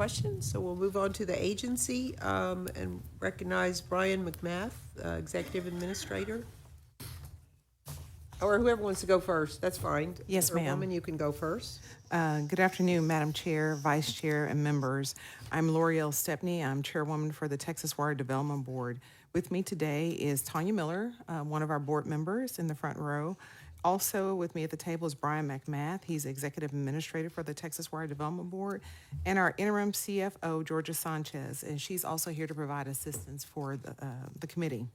questions, so we'll move on to the agency and recognize Brian McMath, Executive Administrator. Or whoever wants to go first, that's fine. Yes, ma'am. Woman, you can go first. Good afternoon, Madam Chair, Vice Chair, and members. I'm L'Oreal Stepney. I'm Chairwoman for the Texas Water Development Board. With me today is Tanya Miller, one of our board members in the front row. Also with me at the table is Brian McMath. He's Executive Administrator for the Texas Water Development Board, and our interim CFO, Georgia Sanchez, and she's also here to provide assistance for the committee.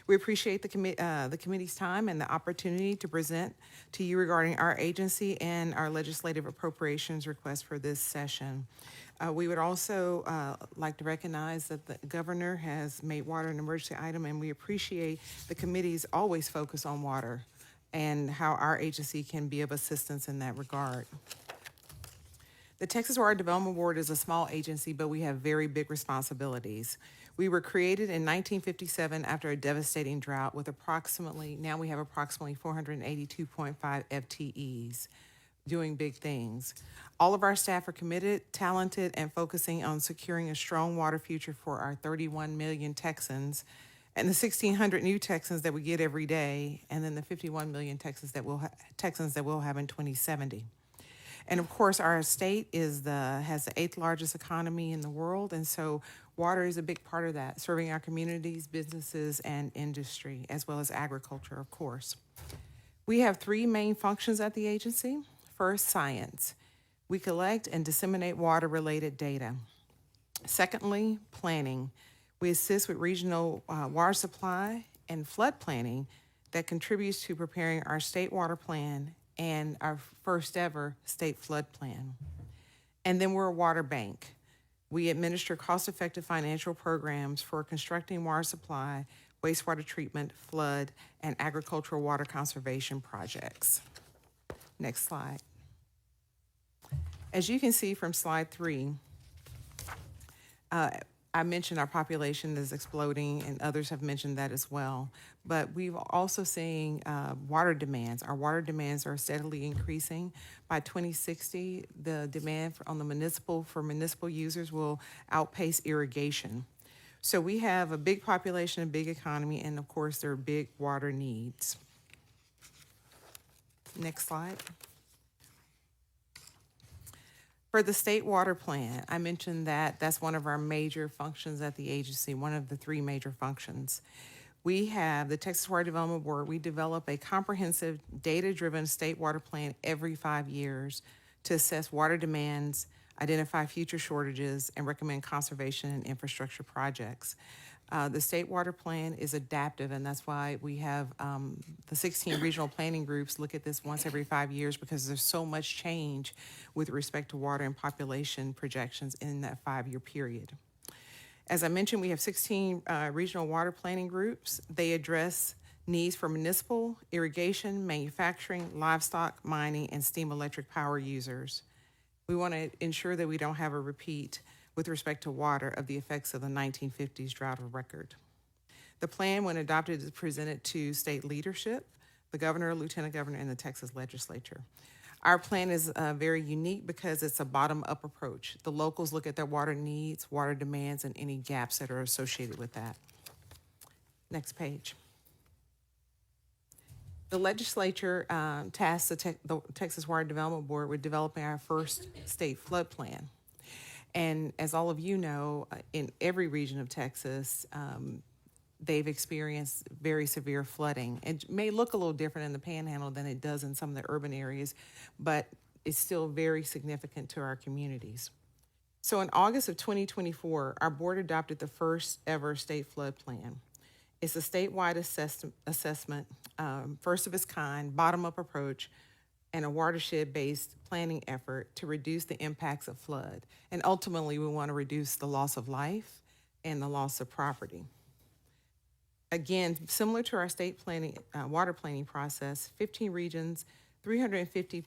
We appreciate the committee's time and the opportunity to present to you regarding our agency and our legislative appropriations request for this session. We would also like to recognize that the governor has made water an emergency item, and we appreciate the committee's always focus on water and how our agency can be of assistance in that regard. The Texas Water Development Board is a small agency, but we have very big responsibilities. We were created in 1957 after a devastating drought with now we have approximately 482.5 FTEs doing big things. All of our staff are committed, talented, and focusing on securing a strong water future for our 31 million Texans and the 1,600 new Texans that we get every day, and then the 51 million Texans that we'll have in 2070. And of course, our state has the 8th largest economy in the world, and so water is a big part of that, serving our communities, businesses, and industry, as well as agriculture, of course. We have 3 main functions at the agency. First, science. We collect and disseminate water-related data. Secondly, planning. We assist with regional water supply and flood planning that contributes to preparing our state water plan and our first ever state flood plan. And then we're a water bank. We administer cost-effective financial programs for constructing water supply, wastewater treatment, flood, and agricultural water conservation projects. Next slide. As you can see from slide 3, I mentioned our population is exploding, and others have mentioned that as well. But we've also seen water demands. Our water demands are steadily increasing. By 2060, the demand for municipal users will outpace irrigation. So we have a big population, a big economy, and of course, there are big water needs. Next slide. For the state water plan, I mentioned that that's one of our major functions at the agency, one of the 3 major functions. We have the Texas Water Development Board. We develop a comprehensive data-driven state water plan every 5 years to assess water demands, identify future shortages, and recommend conservation and infrastructure projects. The state water plan is adaptive, and that's why we have the 16 regional planning groups look at this once every 5 years, because there's so much change with respect to water and population projections in that 5-year period. As I mentioned, we have 16 regional water planning groups. They address needs for municipal, irrigation, manufacturing, livestock, mining, and steam electric power users. We want to ensure that we don't have a repeat with respect to water of the effects of the 1950s drought of record. The plan, when adopted, is presented to state leadership, the governor, lieutenant governor, and the Texas legislature. Our plan is very unique because it's a bottom-up approach. The locals look at their water needs, water demands, and any gaps that are associated with that. Next page. The legislature tasked the Texas Water Development Board with developing our first state flood plan. And as all of you know, in every region of Texas, they've experienced very severe flooding. It may look a little different in the Panhandle than it does in some of the urban areas, but it's still very significant to our communities. So in August of 2024, our board adopted the first ever state flood plan. It's a statewide assessment, first of its kind, bottom-up approach, and a watershed-based planning effort to reduce the impacts of flood. And ultimately, we want to reduce the loss of life and the loss of property. Again, similar to our state planning, water planning process, 15 regions, 350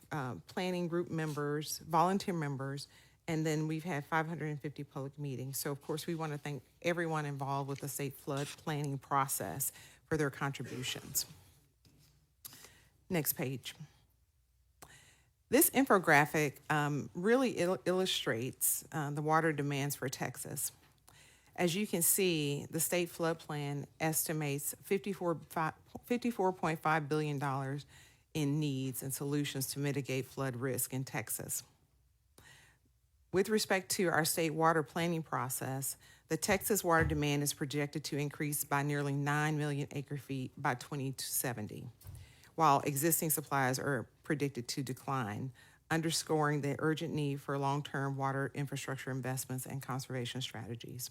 planning group members, volunteer members, and then we've had 550 public meetings. So of course, we want to thank everyone involved with the state flood planning process for their contributions. Next page. This infographic really illustrates the water demands for Texas. As you can see, the state flood plan estimates $54.5 billion in needs and solutions to mitigate flood risk in Texas. With respect to our state water planning process, the Texas water demand is projected to increase by nearly 9 million acre feet by 2070, while existing supplies are predicted to decline, underscoring the urgent need for long-term water infrastructure investments and conservation strategies.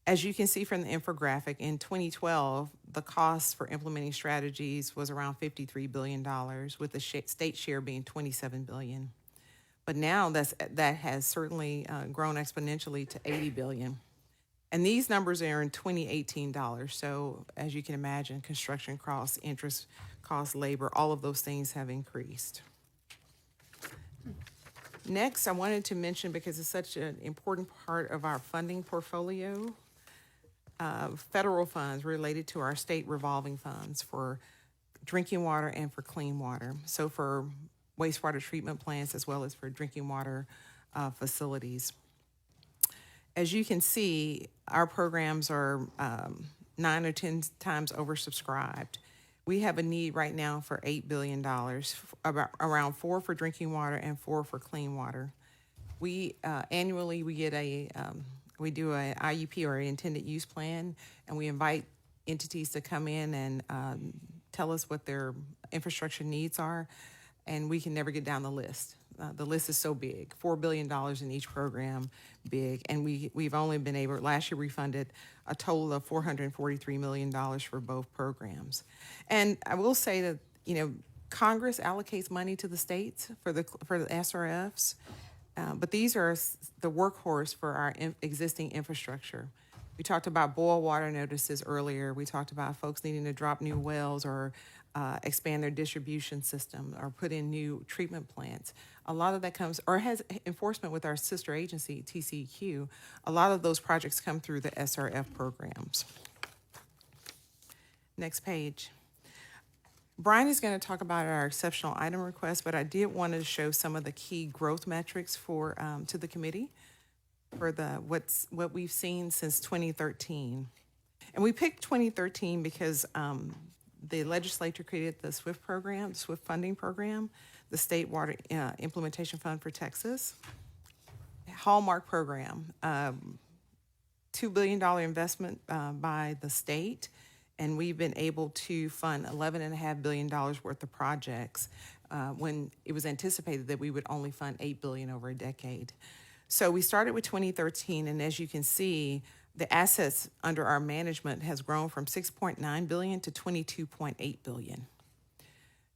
As you can see from the infographic, in 2012, the cost for implementing strategies was around $53 billion, with the state share being $27 billion. But now that has certainly grown exponentially to $80 billion. And these numbers are in 2018 dollars. So as you can imagine, construction costs, interest costs, labor, all of those things have increased. Next, I wanted to mention, because it's such an important part of our funding portfolio, federal funds related to our state revolving funds for drinking water and for clean water. So for wastewater treatment plants as well as for drinking water facilities. As you can see, our programs are 9 or 10 times oversubscribed. We have a need right now for $8 billion, around $4 for drinking water and $4 for clean water. We annually we get we do a IUP, or an intended use plan, and we invite entities to come in and tell us what their infrastructure needs are, and we can never get down the list. The list is so big, $4 billion in each program, big, and we've only been able, last year we funded a total of $443 million for both programs. And I will say that, Congress allocates money to the states for the SRFs, but these are the workhorse for our existing infrastructure. We talked about boil water notices earlier. We talked about folks needing to drop new wells or expand their distribution system or put in new treatment plants. A lot of that comes, or has enforcement with our sister agency, TCEQ. A lot of those projects come through the SRF programs. Next page. Brian is going to talk about our exceptional item request, but I did want to show some of the key growth metrics for to the committee for what we've seen since 2013. And we picked 2013 because the legislature created the SWIFT program, the SWIFT funding program, the State Water Implementation Fund for Texas, Hallmark program, $2 billion investment by the state, and we've been able to fund $11.5 billion worth of projects when it was anticipated that we would only fund $8 billion over a decade. So we started with 2013, and as you can see, the assets under our management has grown from $6.9 billion to $22.8 billion.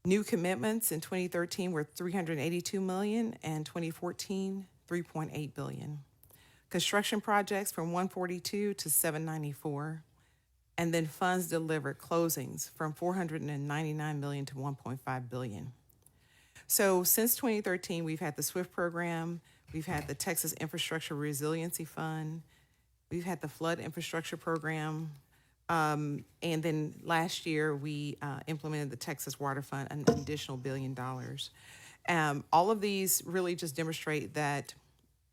New commitments in 2013 were $382 million, and 2014, $3.8 billion. Construction projects from 142 to 794, and then funds delivered closings from $499 million to $1.5 billion. So since 2013, we've had the SWIFT program, we've had the Texas Infrastructure Resiliency Fund, we've had the Flood Infrastructure Program, and then last year we implemented the Texas Water Fund, an additional $1 billion. All of these really just demonstrate that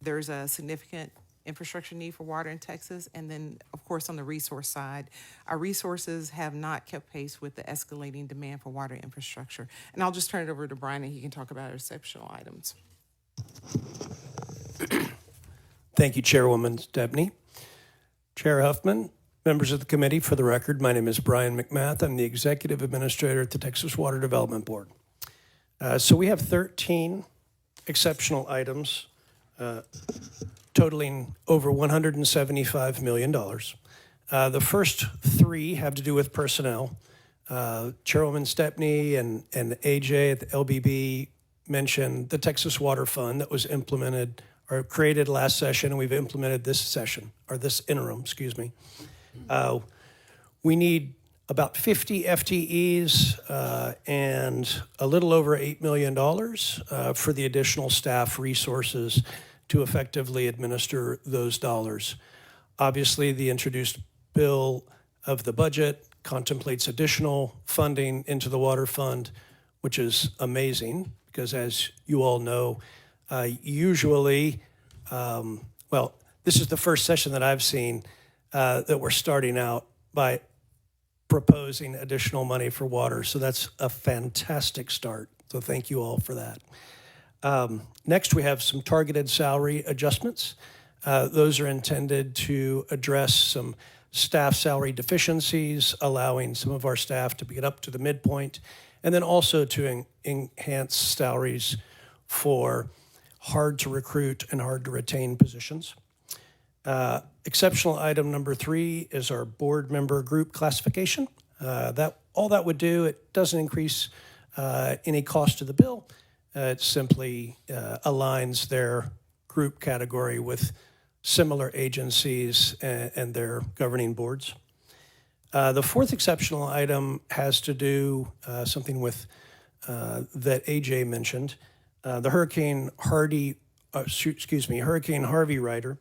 there's a significant infrastructure need for water in Texas. And then, of course, on the resource side, our resources have not kept pace with the escalating demand for water infrastructure. And I'll just turn it over to Brian, and he can talk about our exceptional items. Thank you, Chairwoman Stepney. Chair Huffman, members of the committee, for the record, my name is Brian McMath. I'm the Executive Administrator at the Texas Water Development Board. So we have 13 exceptional items totaling over $175 million. The first three have to do with personnel. Chairwoman Stepney and AJ at the LBB mentioned the Texas Water Fund that was implemented or created last session, and we've implemented this session, or this interim, excuse me. We need about 50 FTEs and a little over $8 million for the additional staff resources to effectively administer those dollars. Obviously, the introduced bill of the budget contemplates additional funding into the water fund, which is amazing because as you all know, usually, well, this is the first session that I've seen that we're starting out by proposing additional money for water. So that's a fantastic start. So thank you all for that. Next, we have some targeted salary adjustments. Those are intended to address some staff salary deficiencies, allowing some of our staff to get up to the midpoint, and then also to enhance salaries for hard to recruit and hard to retain positions. Exceptional item number 3 is our board member group classification. All that would do, it doesn't increase any cost to the bill. It simply aligns their group category with similar agencies and their governing boards. The fourth exceptional item has to do something with that AJ mentioned, the Hurricane Harvey rider.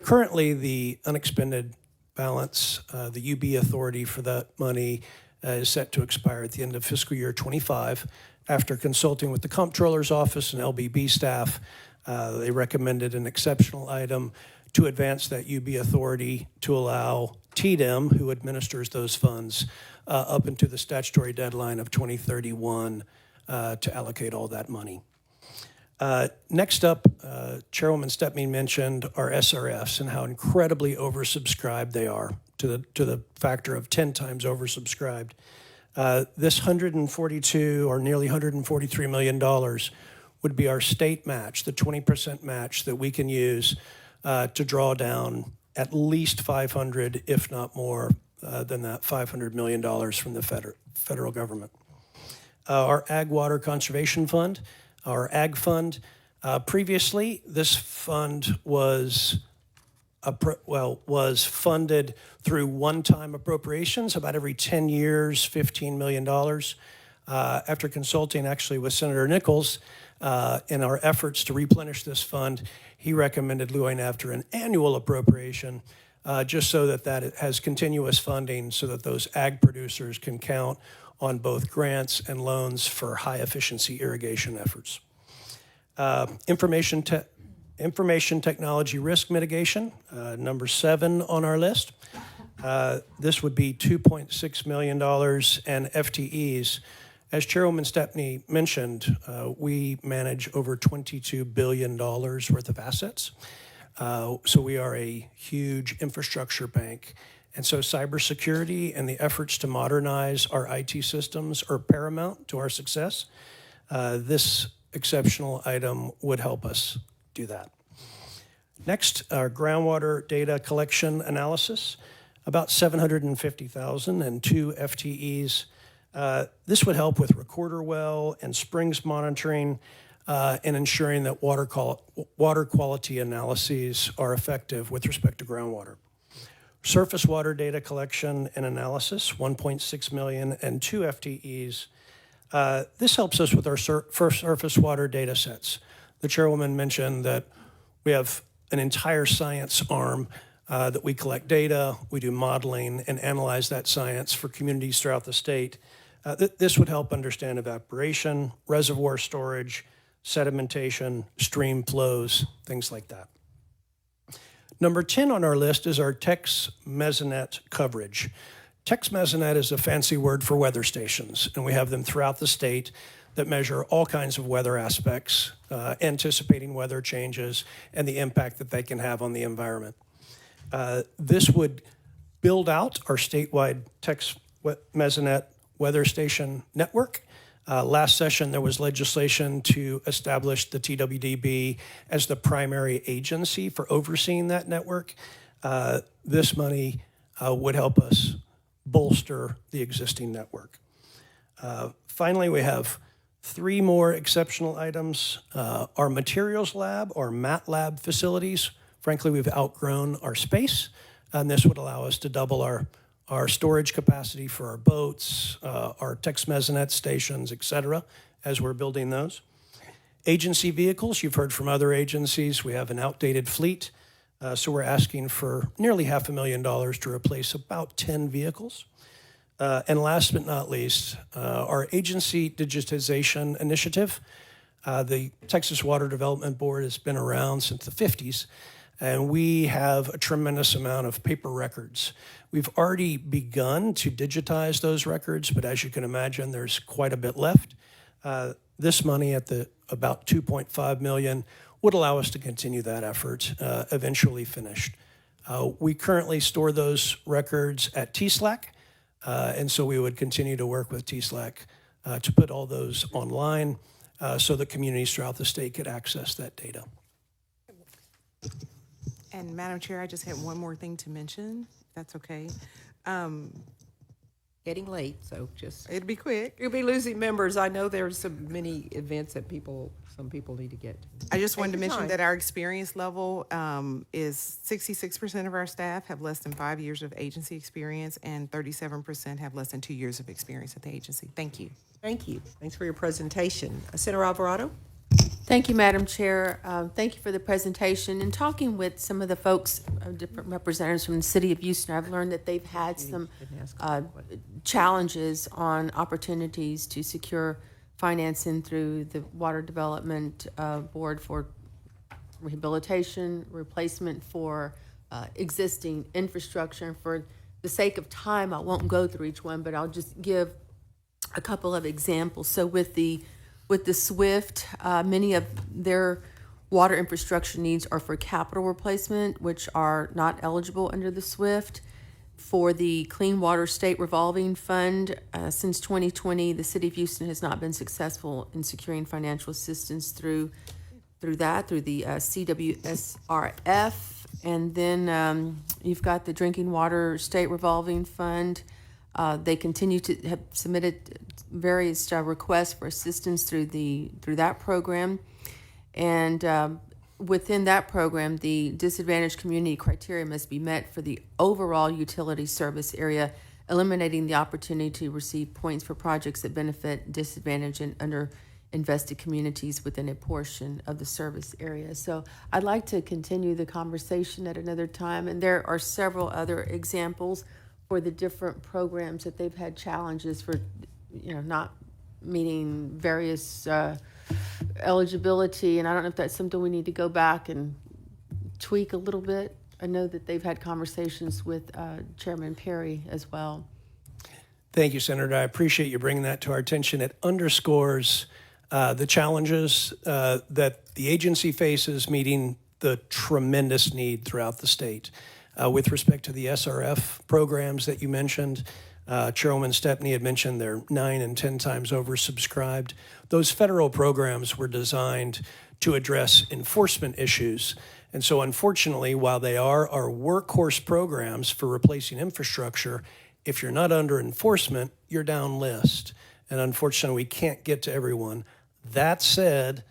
Currently, the unexpended balance, the UB authority for that money is set to expire at the end of fiscal year 25. After consulting with the Comptroller's Office and LBB staff, they recommended an exceptional item to advance that UB authority to allow TDEM, who administers those funds, up into the statutory deadline of 2031 to allocate all that money. Next up, Chairwoman Stepney mentioned our SRFs and how incredibly oversubscribed they are, to the factor of 10 times oversubscribed. This 142 or nearly $143 million would be our state match, the 20% match that we can use to draw down at least 500, if not more than that, $500 million from the federal government. Our Ag Water Conservation Fund, our Ag Fund, previously this fund was funded through one-time appropriations about every 10 years, $15 million. After consulting actually with Senator Nichols in our efforts to replenish this fund, he recommended going after an annual appropriation just so that it has continuous funding so that those ag producers can count on both grants and loans for high-efficiency irrigation efforts. Information technology risk mitigation, number 7 on our list. This would be $2.6 million and FTEs. As Chairwoman Stepney mentioned, we manage over $22 billion worth of assets. So we are a huge infrastructure bank. And so cybersecurity and the efforts to modernize our IT systems are paramount to our success. This exceptional item would help us do that. Next, our groundwater data collection analysis, about $750,000 and 2 FTEs. This would help with recorder well and springs monitoring and ensuring that water quality analyses are effective with respect to groundwater. Surface water data collection and analysis, $1.6 million and 2 FTEs. This helps us with our surface water data sets. The chairwoman mentioned that we have an entire science arm that we collect data, we do modeling, and analyze that science for communities throughout the state. This would help understand evaporation, reservoir storage, sedimentation, stream flows, things like that. Number 10 on our list is our Tex Mesonet coverage. Tex Mesonet is a fancy word for weather stations, and we have them throughout the state that measure all kinds of weather aspects, anticipating weather changes, and the impact that they can have on the environment. This would build out our statewide Tex Mesonet weather station network. Last session, there was legislation to establish the TWDB as the primary agency for overseeing that network. This money would help us bolster the existing network. Finally, we have 3 more exceptional items. Our materials lab, or MAT lab facilities. Frankly, we've outgrown our space, and this would allow us to double our storage capacity for our boats, our Tex Mesonet stations, et cetera, as we're building those. Agency vehicles, you've heard from other agencies, we have an outdated fleet, so we're asking for nearly $500,000 to replace about 10 vehicles. And last but not least, our agency digitization initiative. The Texas Water Development Board has been around since the 50s, and we have a tremendous amount of paper records. We've already begun to digitize those records, but as you can imagine, there's quite a bit left. This money at the about $2.5 million would allow us to continue that effort, eventually finished. We currently store those records at TSLAC, and so we would continue to work with TSLAC to put all those online so that communities throughout the state could access that data. And Madam Chair, I just had one more thing to mention, if that's okay. Getting late, so just, It'll be quick. you'll be losing members. I know there's so many events that some people need to get to. I just wanted to Take your mention time. that our experience level is 66% of our staff have less than 5 years of agency experience, and 37% have less than 2 years of experience at the agency. Thank you. Thank you. Thanks for your presentation. Senator Alvarado? Thank you, Madam Chair. Thank you for the presentation. In talking with some of the folks, different representatives from the city of Houston, I've learned that they've had some challenges on opportunities to secure financing through the Water Development Board for rehabilitation, replacement for existing infrastructure. For the sake of time, I won't go through each one, but I'll just give a couple of examples. So with the SWIFT, many of their water infrastructure needs are for capital replacement, which are not eligible under the SWIFT. For the Clean Water State Revolving Fund, since 2020, the City of Houston has not been successful in securing financial assistance through the CWSRF. And then you've got the Drinking Water State Revolving Fund. They continue to have submitted various requests for assistance through that program, and within that program, the disadvantaged community criteria must be met for the overall utility service area, eliminating the opportunity to receive points for projects that benefit disadvantaged and underinvested communities within a portion of the service area. So I'd like to continue the conversation at another time, and there are several other examples for the different programs that they've had challenges for, not meeting various eligibility. And I don't know if that's something we need to go back and tweak a little bit. I know that they've had conversations with Chairman Perry as well. Thank you, Senator. I appreciate you bringing that to our attention. It underscores the challenges that the agency faces meeting the tremendous need throughout the state. With respect to the SRF programs that you mentioned, Chairwoman Stepney had mentioned they're 9 and 10 times oversubscribed. Those federal programs were designed to address enforcement issues. And so unfortunately, while they are our workhorse programs for replacing infrastructure, if you're not under enforcement, you're down list. And unfortunately, we can't get to everyone. That said,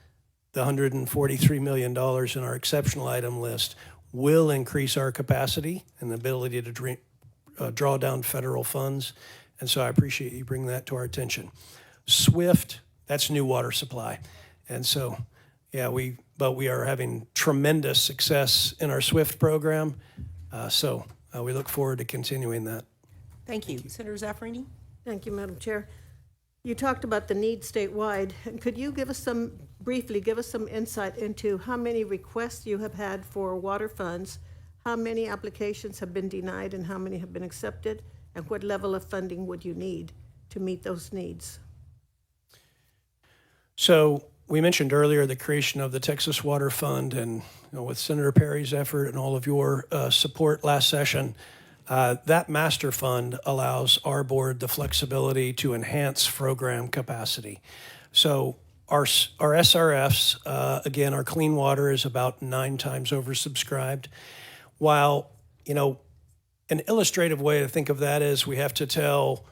the $143 million in our exceptional item list will increase our capacity and the ability to draw down federal funds. And so I appreciate you bringing that to our attention. SWIFT, that's new water supply. And so, yeah, we are having tremendous success in our SWIFT program. So we look forward to continuing that. Thank you. Senator Zaffarini? Thank you, Madam Chair. You talked about the need statewide, and could you briefly give us some insight into how many requests you have had for water funds, how many applications have been denied, and how many have been accepted, and what level of funding would you need to meet those needs? So we mentioned earlier the creation of the Texas Water Fund, and with Senator Perry's effort and all of your support last session, that master fund allows our board the flexibility to enhance program capacity. So our SRFs, again, our clean water is about 9 times oversubscribed. While, an illustrative way to think of that is we have to tell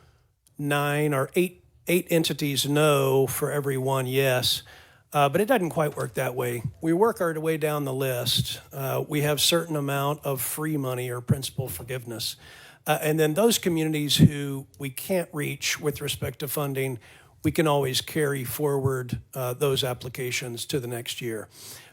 9 or 8 entities no for every one yes. But it doesn't quite work that way. We work our way down the list. We have certain amount of free money or principal forgiveness. And then those communities who we can't reach with respect to funding, we can always carry forward those applications to the next year.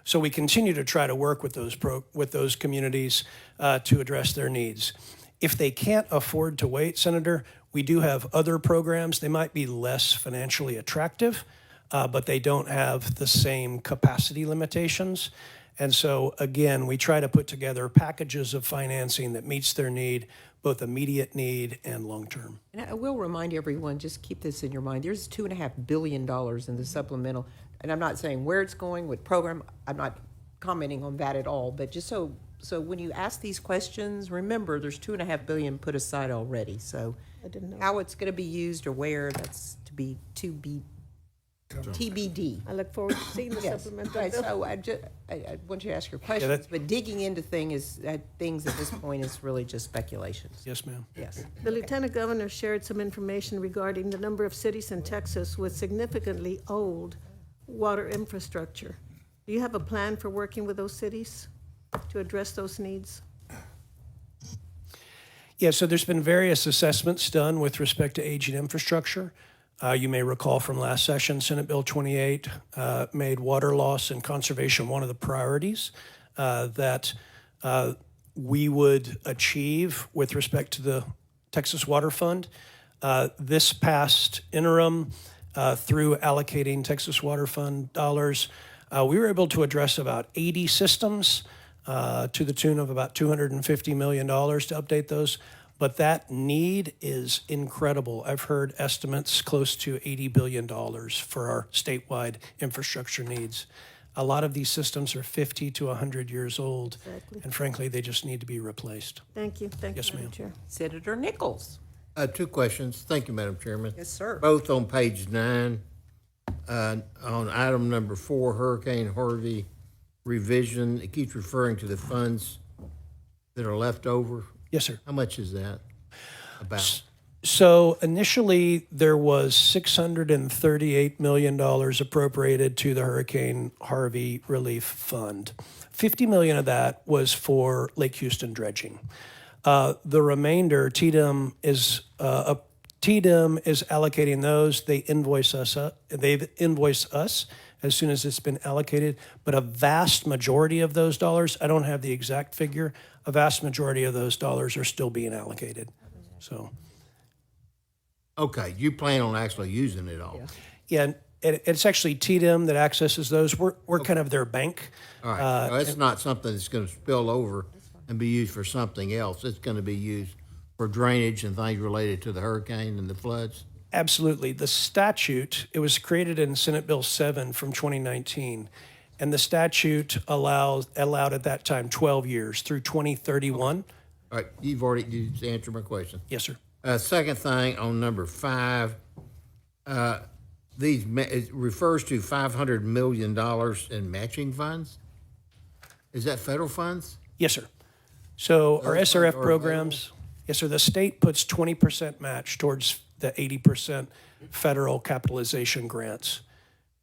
So we continue to try to work with those communities to address their needs. If they can't afford to wait, Senator, we do have other programs. They might be less financially attractive, but they don't have the same capacity limitations. And so, again, we try to put together packages of financing that meets their need, both immediate need and long-term. And I will remind everyone, just keep this in your mind, there's $2.5 billion in the supplemental, and I'm not saying where it's going with program, I'm not commenting on that at all, but just so when you ask these questions, remember, there's $2.5 billion put aside already, so I didn't know. how it's gonna be used or where, that's to be TBD. I look forward to seeing the Yes, supplemental right, bill. so I want you to ask your questions, but digging into things at this point is really just speculations. Yes, ma'am. Yes. The Lieutenant Governor shared some information regarding the number of cities in Texas with significantly old water infrastructure. Do you have a plan for working with those cities to address those needs? Yeah, so there's been various assessments done with respect to aging infrastructure. You may recall from last session, Senate Bill 28 made water loss and conservation one of the priorities that we would achieve with respect to the Texas Water Fund. This past interim, through allocating Texas Water Fund dollars, we were able to address about 80 systems to the tune of about $250 million to update those. But that need is incredible. I've heard estimates close to $80 billion for our statewide infrastructure needs. A lot of these systems are 50 to 100 years old, and frankly, they just need to be replaced. Thank you. Thank you, Yes, Madam ma'am. Chair. Senator Nichols. Two questions. Thank you, Madam Chairman. Yes, sir. Both on page 9, on item number 4, Hurricane Harvey revision. It keeps referring to the funds that are left over. Yes, sir. How much is that about? So initially, there was $638 million appropriated to the Hurricane Harvey Relief Fund. $50 million of that was for Lake Houston dredging. The remainder, TDM is allocating those. They invoice us. They've invoiced us as soon as it's been allocated. But a vast majority of those dollars, I don't have the exact figure, a vast majority of those dollars are still being allocated. So, Okay, you plan on actually using it all. yeah, and it's actually TDM that accesses those. We're kind of their bank. All right, so it's not something that's going to spill over and be used for something else. It's going to be used for drainage and things related to the hurricane and the floods. Absolutely. The statute, it was created in Senate Bill 7 from 2019, and the statute allowed at that time 12 years through 2031. All right, you answered my question. Yes, sir. Second thing on number 5, it refers to $500 million in matching funds. Is that federal funds? Yes, sir. So our Those SRF funds are programs, yes, sir, the state puts 20% match towards the 80% federal capitalization grants.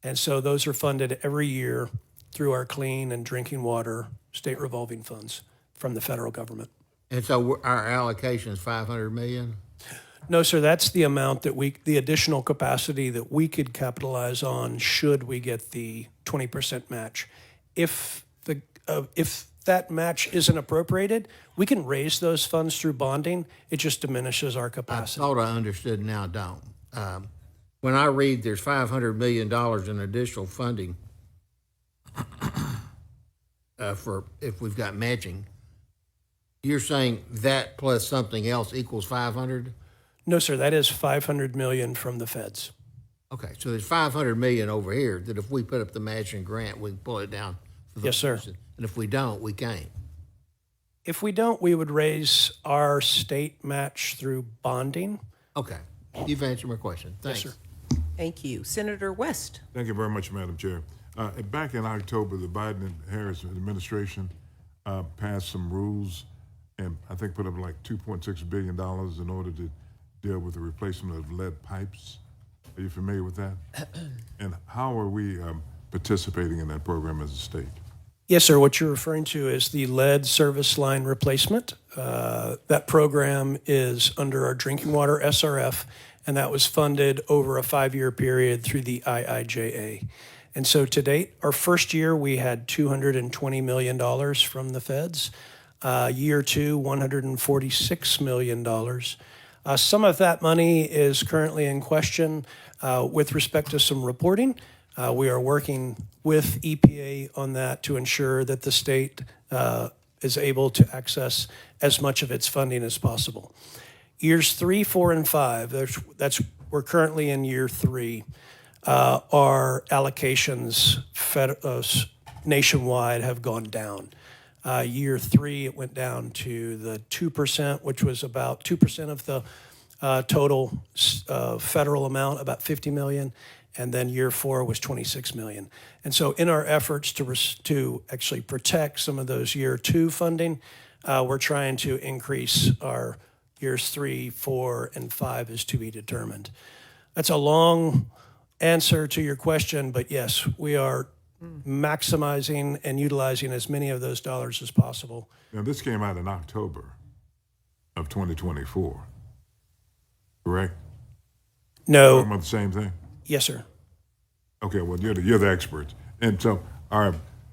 And so those are funded every year through our clean and drinking water state revolving funds from the federal government. And so our allocation is $500 million? No, sir, that's the amount that the additional capacity that we could capitalize on should we get the 20% match. If that match isn't appropriated, we can raise those funds through bonding. It just diminishes our I capacity. thought I understood, now don't. When I read there's $500 million in additional funding for if we've got matching, you're saying that plus something else equals 500? No, sir, that is $500 million from the feds. Okay, so there's $500 million over here that if we put up the matching grant, we can pull it down. For Yes, sir. And if we don't, we can't. If we don't, we would raise our state match through bonding. Okay, you've answered my question. Thanks. sir. Thank you. Senator West. Thank you very much, Madam Chair. Back in October, the Biden and Harris administration passed some rules and I think put up like $2.6 billion in order to deal with the replacement of lead pipes. Are you familiar with that? And how are we participating in that program as a state? Yes, sir. What you're referring to is the lead service line replacement. That program is under our drinking water SRF, and that was funded over a 5-year period through the IIJA. And so to date, our first year, we had $220 million from the feds. Year two, $146 million. Some of that money is currently in question with respect to some reporting. We are working with EPA on that to ensure that the state is able to access as much of its funding as possible. Years 3, 4, and 5, we're currently in year 3. Our allocations nationwide have gone down. Year 3, it went down to the 2%, which was about 2% of the total federal amount, about $50 million. And then year 4 was $26 million. And so in our efforts to actually protect some of those year 2 funding, we're trying to increase our years 3, 4, and 5 is to be determined. That's a long answer to your question, but yes, we are maximizing and utilizing as many of those dollars as possible. Now, this came out in October of 2024, correct? No. Talking about the same thing? Yes, sir. Okay, well, you're the experts. And so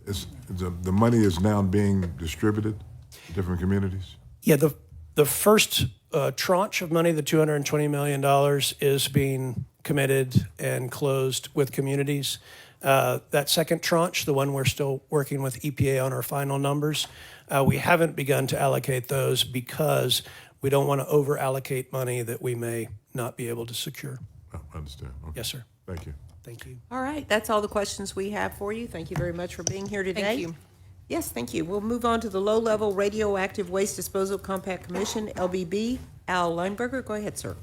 the money is now being distributed to different communities? Yeah, the first tranche of money, the $220 million, is being committed and closed with communities. That second tranche, the one we're still working with EPA on our final numbers, we haven't begun to allocate those because we don't want to over-allocate money that we may not be able to secure. Oh, I understand. Okay. Yes, sir. Thank you. Thank you. All right, that's all the questions we have for you. Thank you very much for being here today. Thank you. Yes, thank you. We'll move on to the Low-Level Radioactive Waste Disposal Compact Commission, LBB. Al Leinberger, go ahead, sir.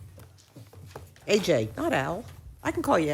AJ, not Al. I can call you Al.